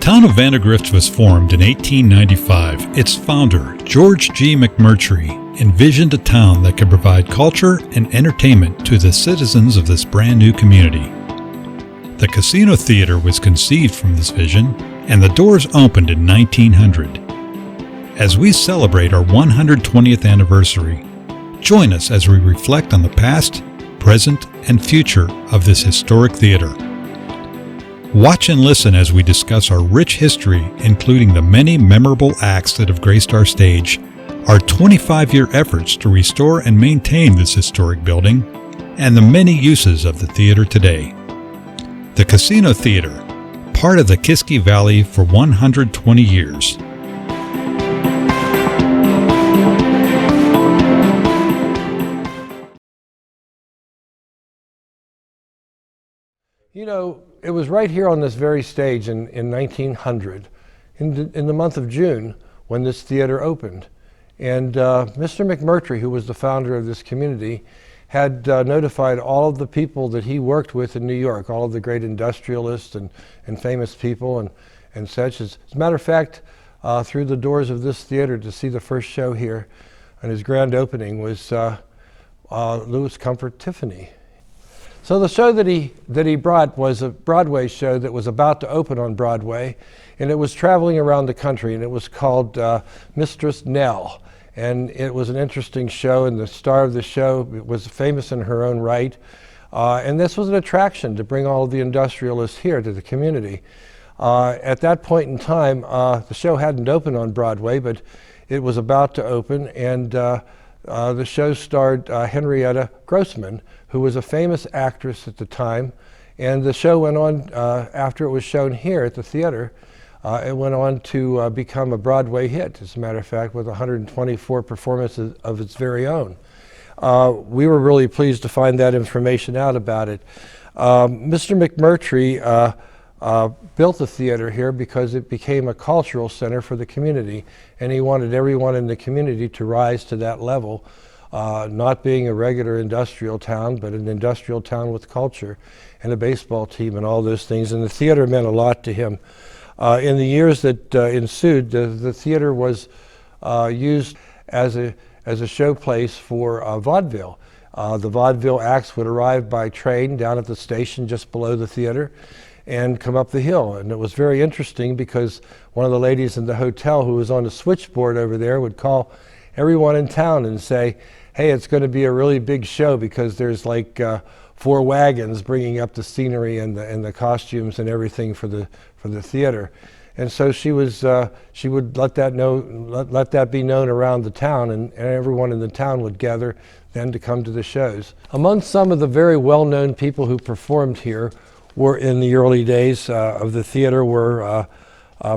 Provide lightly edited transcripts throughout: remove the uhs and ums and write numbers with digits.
town of Vandergrift was formed in 1895. Its founder, George G. McMurtry, envisioned a town that could provide culture and entertainment to the citizens of this brand new community. The Casino Theater was conceived from this vision, and the doors opened in 1900. As we celebrate our 120th anniversary, join us as we reflect on the past, present, and future of this historic theater. Watch and listen as we discuss our rich history, including the many memorable acts that have graced our stage, our 25-year efforts to restore and maintain this historic building, and the many uses of the theater today. The Casino Theater, part of the Kiski Valley for 120 years. You know, it was right here on this very stage in 1900, in the month of June, when this theater opened. And Mr. McMurtry, who was the founder of this community, had notified all of the people that he worked with in New York, all of the great industrialists and famous people and such. As a matter of fact, through the doors of this theater to see the first show here, and his grand opening was Louis Comfort Tiffany. So the show that he brought was a Broadway show that was about to open on Broadway, and it was traveling around the country, and it was called Mistress Nell. And it was an interesting show, and the star of the show was famous in her own right. And this was an attraction to bring all of the industrialists here to the community. At that point in time, the show hadn't opened on Broadway, but it was about to open, and the show starred Henrietta Grossman, who was a famous actress at the time. And the show went on, after it was shown here at the theater, it went on to become a Broadway hit, as a matter of fact, with 124 performances of its very own. We were really pleased to find that information out about it. Mr. McMurtry built the theater here because it became a cultural center for the community, and he wanted everyone in the community to rise to that level, not being a regular industrial town, but an industrial town with culture and a baseball team and all those things, and the theater meant a lot to him. In the years that ensued, the theater was used as a showplace for vaudeville. The vaudeville acts would arrive by train down at the station just below the theater and come up the hill. And it was very interesting because one of the ladies in the hotel who was on the switchboard over there would call everyone in town and say, hey, it's going to be a really big show because there's like 4 wagons bringing up the scenery and the costumes and everything for the theater. And so she would let that be known around the town, and everyone in the town would gather then to come to the shows. Among some of the very well-known people who performed here were in the early days of the theater were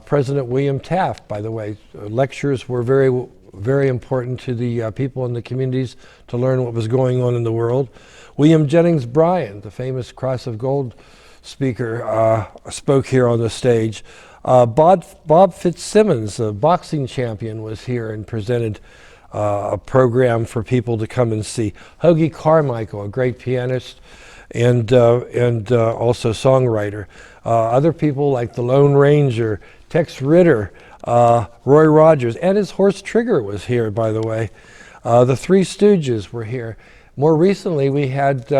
President William Taft, by the way. Lectures were very important to the people in the communities to learn what was going on in the world. William Jennings Bryan, the famous Cross of Gold speaker, spoke here on the stage. Bob Fitzsimmons, a boxing champion, was here and presented a program for people to come and see. Hoagie Carmichael, a great pianist and also songwriter. Other people like the Lone Ranger, Tex Ritter, Roy Rogers, and his horse Trigger was here, by the way. The Three Stooges were here. More recently, we had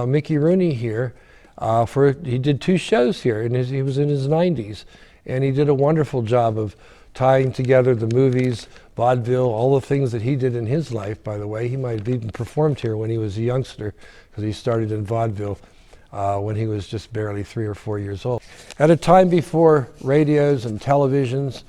Mickey Rooney here. He did 2 shows here, and he was in his 90s, and he did a wonderful job of tying together the movies, vaudeville, all the things that he did in his life, by the way. He might have even performed here when he was a youngster, because he started in vaudeville when he was just barely 3 or 4 years old. At a time before radios and televisions,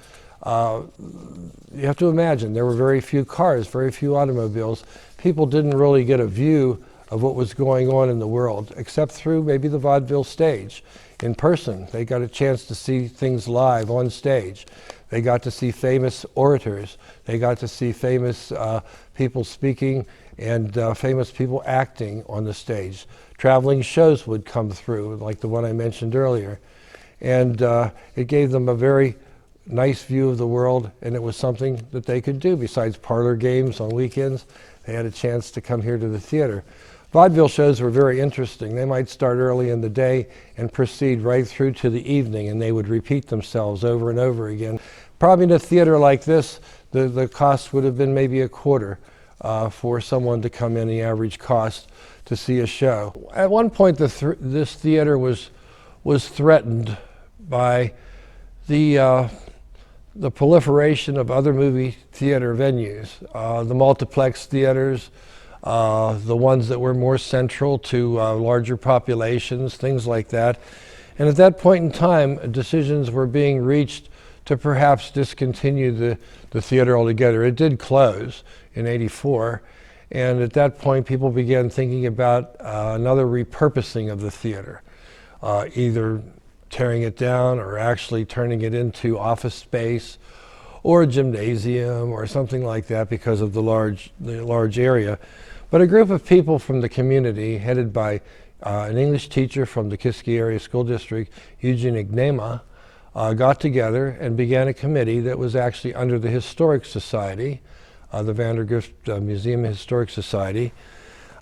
you have to imagine there were very few cars, very few automobiles. People didn't really get a view of what was going on in the world, except through maybe the vaudeville stage. In person, they got a chance to see things live on stage. They got to see famous orators. They got to see famous people speaking and famous people acting on the stage. Traveling shows would come through, like the one I mentioned earlier. And it gave them a very nice view of the world, and it was something that they could do. Besides parlor games on weekends, they had a chance to come here to the theater. Vaudeville shows were very interesting. They might start early in the day and proceed right through to the evening, and they would repeat themselves over and over again. Probably in a theater like this, the cost would have been maybe a quarter for someone to come in, the average cost to see a show. At one point, this theater was threatened by the proliferation of other movie theater venues, the multiplex theaters, the ones that were more central to larger populations, things like that. And at that point in time, decisions were being reached to perhaps discontinue the theater altogether. It did close in '84, and at that point people began thinking about another repurposing of the theater, either tearing it down or actually turning it into office space or a gymnasium or something like that because of the large area. But a group of people from the community, headed by an English teacher from the Kiski Area School District, Eugene Ignema, got together and began a committee that was actually under the Historic Society, the Vandergrift Museum Historic Society,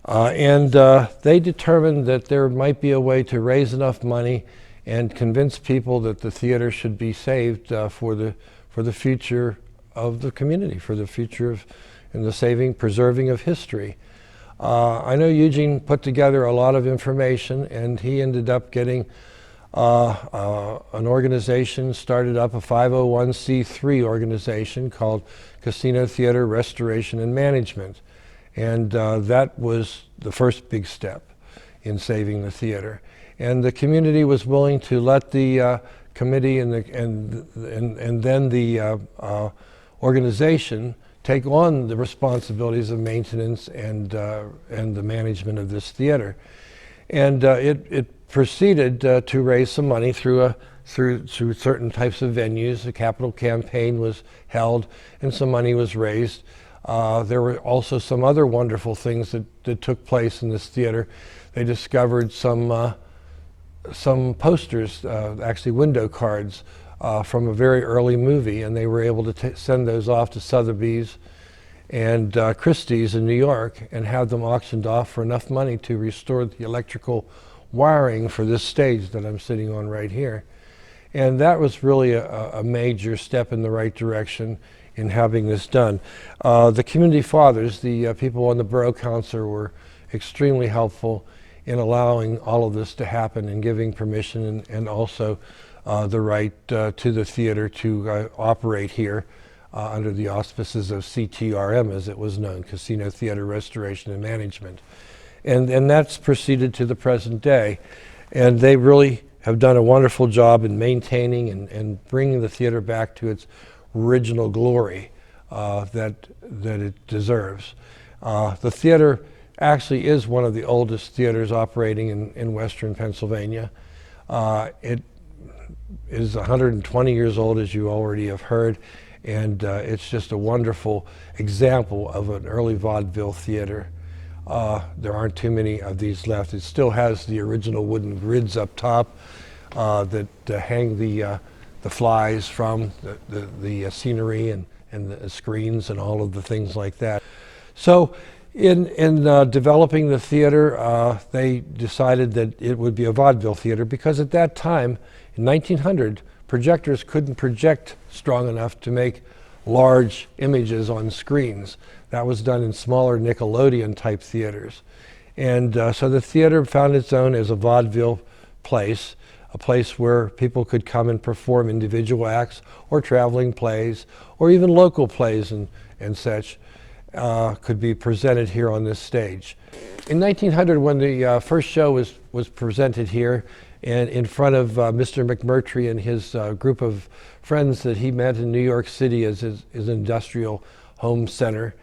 and they determined that there might be a way to raise enough money and convince people that the theater should be saved for the future of the community, for the future of and the preserving of history. I know Eugene put together a lot of information, and he ended up getting an organization started up, a 501c3 organization called Casino Theater Restoration and Management. And that was the first big step in saving the theater. And the community was willing to let the committee and then the organization take on the responsibilities of maintenance and the management of this theater. And it proceeded to raise some money through certain types of venues. A capital campaign was held and some money was raised. There were also some other wonderful things that took place in this theater. They discovered some posters, actually window cards, from a very early movie, and they were able to send those off to Sotheby's and Christie's in New York and have them auctioned off for enough money to restore the electrical wiring for this stage that I'm sitting on right here. And that was really a major step in the right direction in having this done. The community fathers, the people on the Borough Council, were extremely helpful in allowing all of this to happen and giving permission and also the right to the theater to operate here under the auspices of CTRM, as it was known, Casino Theater Restoration and Management. And that's proceeded to the present day. And they really have done a wonderful job in maintaining and bringing the theater back to its original glory that it deserves. The theater actually is one of the oldest theaters operating in Western Pennsylvania. It is 120 years old, as you already have heard, and it's just a wonderful example of an early vaudeville theater. There aren't too many of these left. It still has the original wooden grids up top that hang the flies from, the scenery and the screens and all of the things like that. So in developing the theater, they decided that it would be a vaudeville theater because at that time, in 1900, projectors couldn't project strong enough to make large images on screens. That was done in smaller Nickelodeon type theaters. And so the theater found its own as a vaudeville place, a place where people could come and perform individual acts or traveling plays or even local plays and such could be presented here on this stage. In 1900, when the first show was presented here and in front of Mr. McMurtry and his group of friends that he met in New York City as his industrial home center,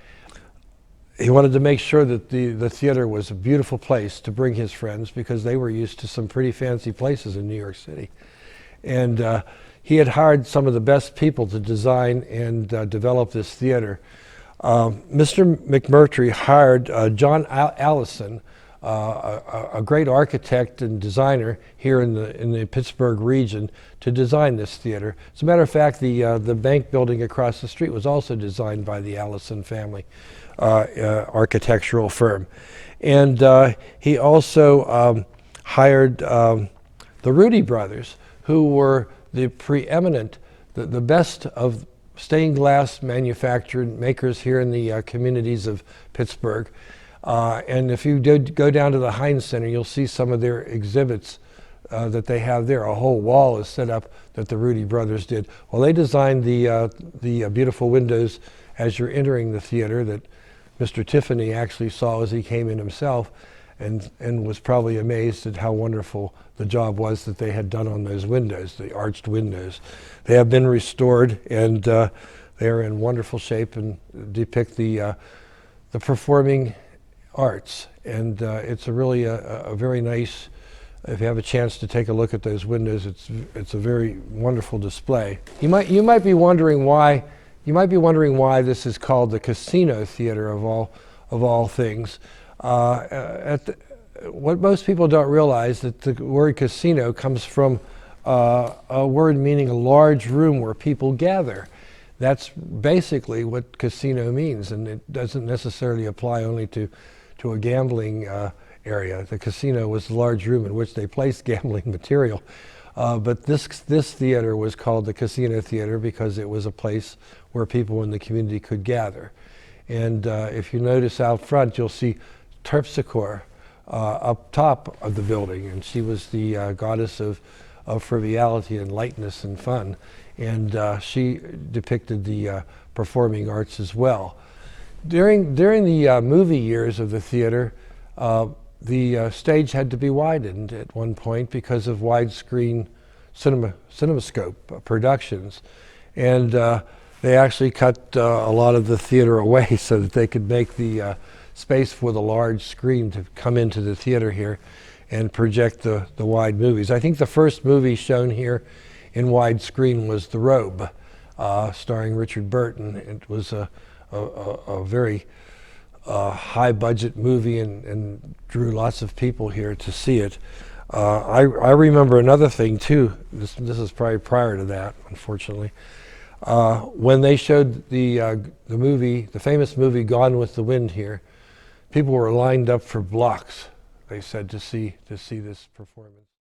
he wanted to make sure that the theater was a beautiful place to bring his friends because they were used to some pretty fancy places in New York City. And he had hired some of the best people to design and develop this theater. Mr. McMurtry hired John Allison, a great architect and designer here in the Pittsburgh region to design this theater. As a matter of fact, the bank building across the street was also designed by the Allison family architectural firm. And he also hired the Rudy brothers, who were the preeminent, the best of stained glass manufactured makers here in the communities of Pittsburgh. And if you did go down to the Heinz Center, you'll see some of their exhibits that they have there. A whole wall is set up that the Rudy brothers did. Well, they designed the beautiful windows as you're entering the theater that Mr. Tiffany actually saw as he came in himself, and was probably amazed at how wonderful the job was that they had done on those windows, the arched windows. They have been restored, and they are in wonderful shape and depict the performing arts. And it's really a very nice, if you have a chance to take a look at those windows, it's a very wonderful display. You might be wondering why this is called the Casino Theater of all things. What most people don't realize that the word casino comes from a word meaning a large room where people gather. That's basically what casino means, and it doesn't necessarily apply only to a gambling area. The casino was a large room in which they placed gambling material. But this theater was called the Casino Theater because it was a place where people in the community could gather. And if you notice out front, you'll see Terpsichore up top of the building, and she was the goddess of frivolity and lightness and fun. And she depicted the performing arts as well. During the movie years of the theater, the stage had to be widened at one point because of widescreen cinemascope productions. And they actually cut a lot of the theater away so that they could make the space for the large screen to come into the theater here and project the wide movies. I think the first movie shown here in widescreen was The Robe, starring Richard Burton. It was a very high budget movie and drew lots of people here to see it. I remember another thing too. This is probably prior to that, unfortunately. When they showed the famous movie Gone with the Wind here, people were lined up for blocks, they said, to see this performance.